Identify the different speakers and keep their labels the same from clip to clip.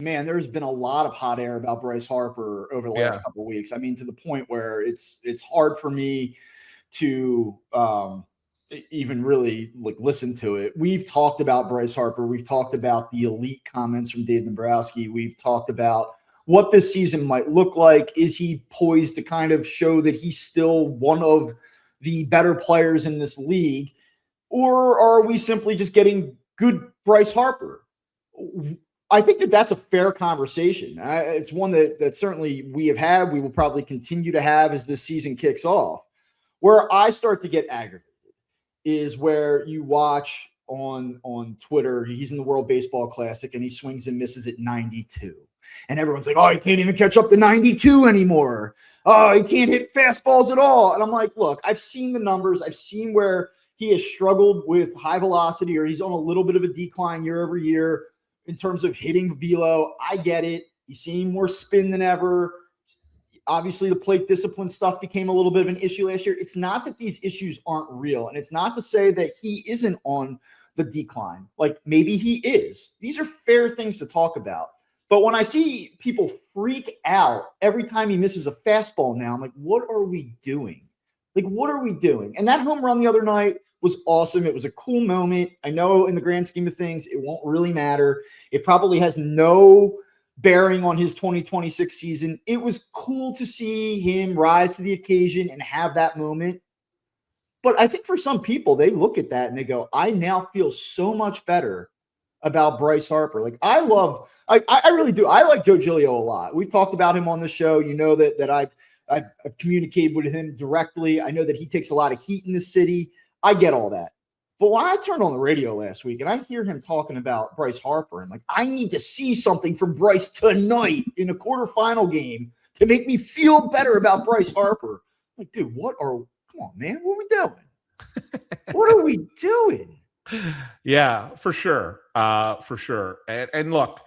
Speaker 1: Man, there's been a lot of hot air about Bryce Harper over the last couple of weeks. I mean, to the point where it's hard for me to even really listen to it. We've talked about Bryce Harper. We've talked about the elite comments from Dave Dombrowski. We've talked about what this season might look like. Is he poised to kind of show that he's still one of the better players in this league? Or are we simply just getting good Bryce Harper? I think that that's a fair conversation. It's one that certainly we have had. We will probably continue to have as this season kicks off. Where I start to get aggravated is where you watch on Twitter, he's in the World Baseball Classic and he swings and misses at 92. And everyone's like, oh, he can't even catch up to 92 anymore. Oh, he can't hit fastballs at all. And I'm like, look, I've seen the numbers. I've seen where he has struggled with high velocity, or he's on a little bit of a decline year over year in terms of hitting velo. I get it. He's seeing more spin than ever. Obviously, the plate discipline stuff became a little bit of an issue last year. It's not that these issues aren't real, and it's not to say that he isn't on the decline. Like, maybe he is. These are fair things to talk about. But when I see people freak out every time he misses a fastball now, I'm like, what are we doing? Like, what are we doing? And that home run the other night was awesome. It was a cool moment. I know in the grand scheme of things, it won't really matter. It probably has no bearing on his 2026 season. It was cool to see him rise to the occasion and have that moment. But I think for some people, they look at that and they go, I now feel so much better about Bryce Harper. Like, I really do. I like Joe Giglio a lot. We've talked about him on the show. You know that I've communicated with him directly. I know that he takes a lot of heat in the city. I get all that. But when I turned on the radio last week and I hear him talking about Bryce Harper, and like, I need to see something from Bryce tonight in a quarterfinal game to make me feel better about Bryce Harper. I'm like, dude, come on, man, what are we doing? What are we doing?
Speaker 2: Yeah, for sure. For sure. And look,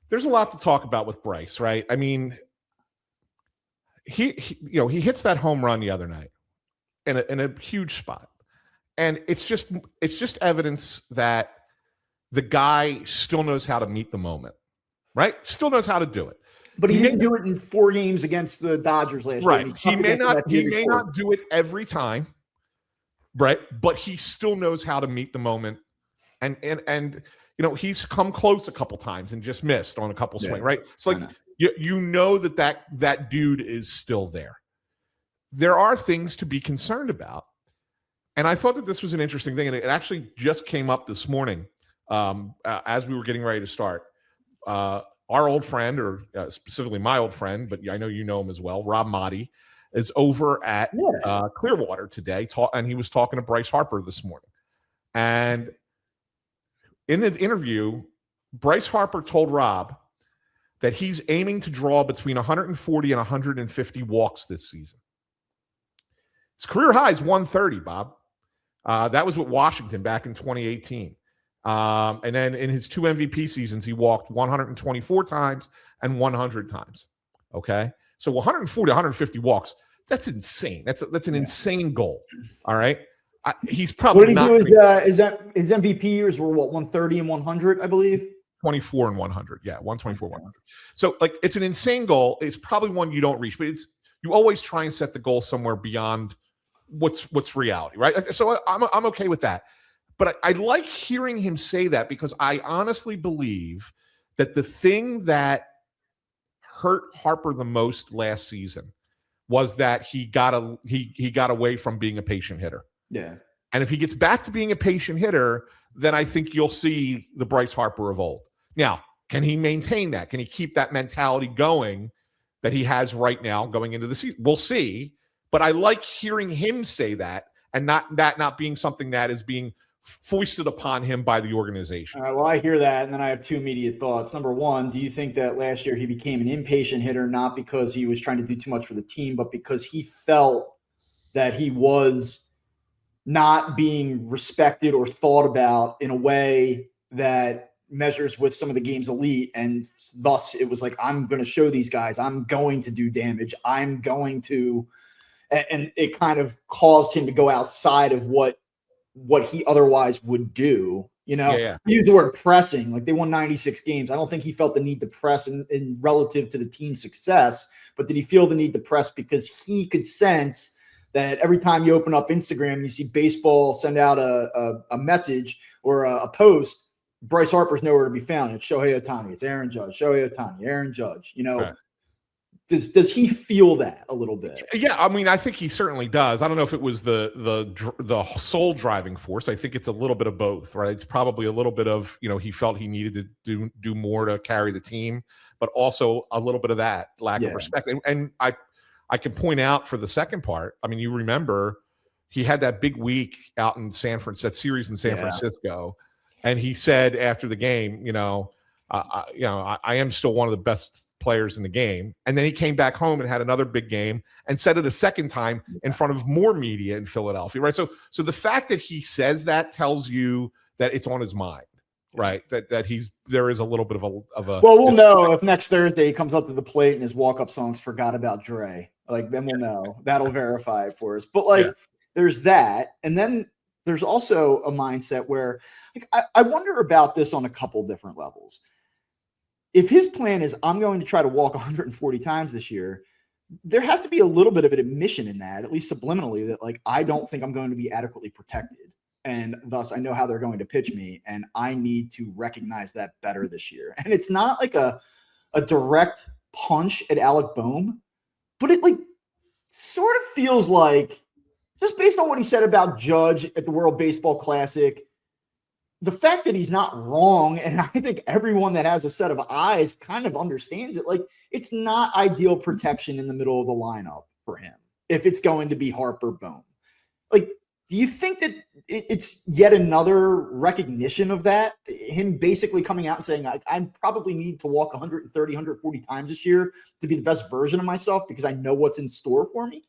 Speaker 2: there's a lot to talk about with Bryce, right? I mean, he hits that home run the other night in a huge spot. And it's just evidence that the guy still knows how to meet the moment, right? Still knows how to do it.
Speaker 1: But he didn't do it in 4 games against the Dodgers last year.
Speaker 2: Right. He may not do it every time, right? But he still knows how to meet the moment. And he's come close a couple times and just missed on a couple swings, right? So like you know that dude is still there. There are things to be concerned about. And I thought that this was an interesting thing, and it actually just came up this morning as we were getting ready to start. Our old friend, or specifically my old friend, but I know you know him as well, Rob Motti, is over at Clearwater today, and he was talking to Bryce Harper this morning. And in the interview, Bryce Harper told Rob that he's aiming to draw between 140 and 150 walks this season. His career high is 130, Bob. That was with Washington back in 2018. And then in his 2 MVP seasons, he walked 124 times and 100 times. Okay. So 140, 150 walks. That's insane. That's an insane goal. All right. He's probably
Speaker 1: what did he do his MVP years were 130 and 100, I believe.
Speaker 2: 24 and 100. Yeah. 124, 100. So like, it's an insane goal. It's probably one you don't reach, but you always try and set the goal somewhere beyond what's reality, right? So I'm okay with that. But I like hearing him say that, because I honestly believe that the thing that hurt Harper the most last season was that he got away from being a patient hitter.
Speaker 1: Yeah.
Speaker 2: And if he gets back to being a patient hitter, then I think you'll see the Bryce Harper of old. Now, can he maintain that? Can he keep that mentality going that he has right now going into the season? We'll see. But I like hearing him say that, and not being something that is being foisted upon him by the organization.
Speaker 1: All right, well, I hear that, and then I have 2 immediate thoughts. Number one, do you think that last year he became an impatient hitter, not because he was trying to do too much for the team, but because he felt that he was not being respected or thought about in a way that measures with some of the game's elite, and thus it was like, I'm going to show these guys, I'm going to do damage, I'm going to – and it kind of caused him to go outside of what he otherwise would do. You know, he used the word pressing, like they won 96 games. I don't think he felt the need to press in relative to the team's success, but did he feel the need to press because he could sense that every time you open up Instagram, you see baseball send out a message or a post, Bryce Harper's nowhere to be found. It's Shohei Ohtani, it's Aaron Judge, Shohei Ohtani, Aaron Judge. You know, does he feel that a little bit?
Speaker 2: Yeah, I mean, I think he certainly does. I don't know if it was the sole driving force. I think it's a little bit of both, right? It's probably a little bit of, you know, he felt he needed to do more to carry the team, but also a little bit of that lack of respect. And I can point out for the second part. I mean, you remember he had that big week out in San Francisco, that series in San Francisco, and he said after the game, I am still one of the best players in the game. And then he came back home and had another big game and said it a second time in front of more media in Philadelphia, right? So the fact that he says that tells you that it's on his mind, right? That there is a little bit of a
Speaker 1: well, we'll know if next Thursday he comes up to the plate and his walk-up songs forgot about Dre. Like, then we'll know. That'll verify it for us. But there's that. And then there's also a mindset where I wonder about this on a couple different levels. If his plan is, I'm going to try to walk 140 times this year, there has to be a little bit of an admission in that, at least subliminally, that like, I don't think I'm going to be adequately protected. And thus I know how they're going to pitch me. And I need to recognize that better this year. And it's not like a direct punch at Alec Boehm, but it like sort of feels like, just based on what he said about Judge at the World Baseball Classic, the fact that he's not wrong, and I think everyone that has a set of eyes kind of understands it, like it's not ideal protection in the middle of the lineup for him if it's going to be Harper Boehm. Like, do you think that it's yet another recognition of that? Him basically coming out and saying, I probably need to walk 130, 140 times this year to be the best version of myself because I know what's in store for me?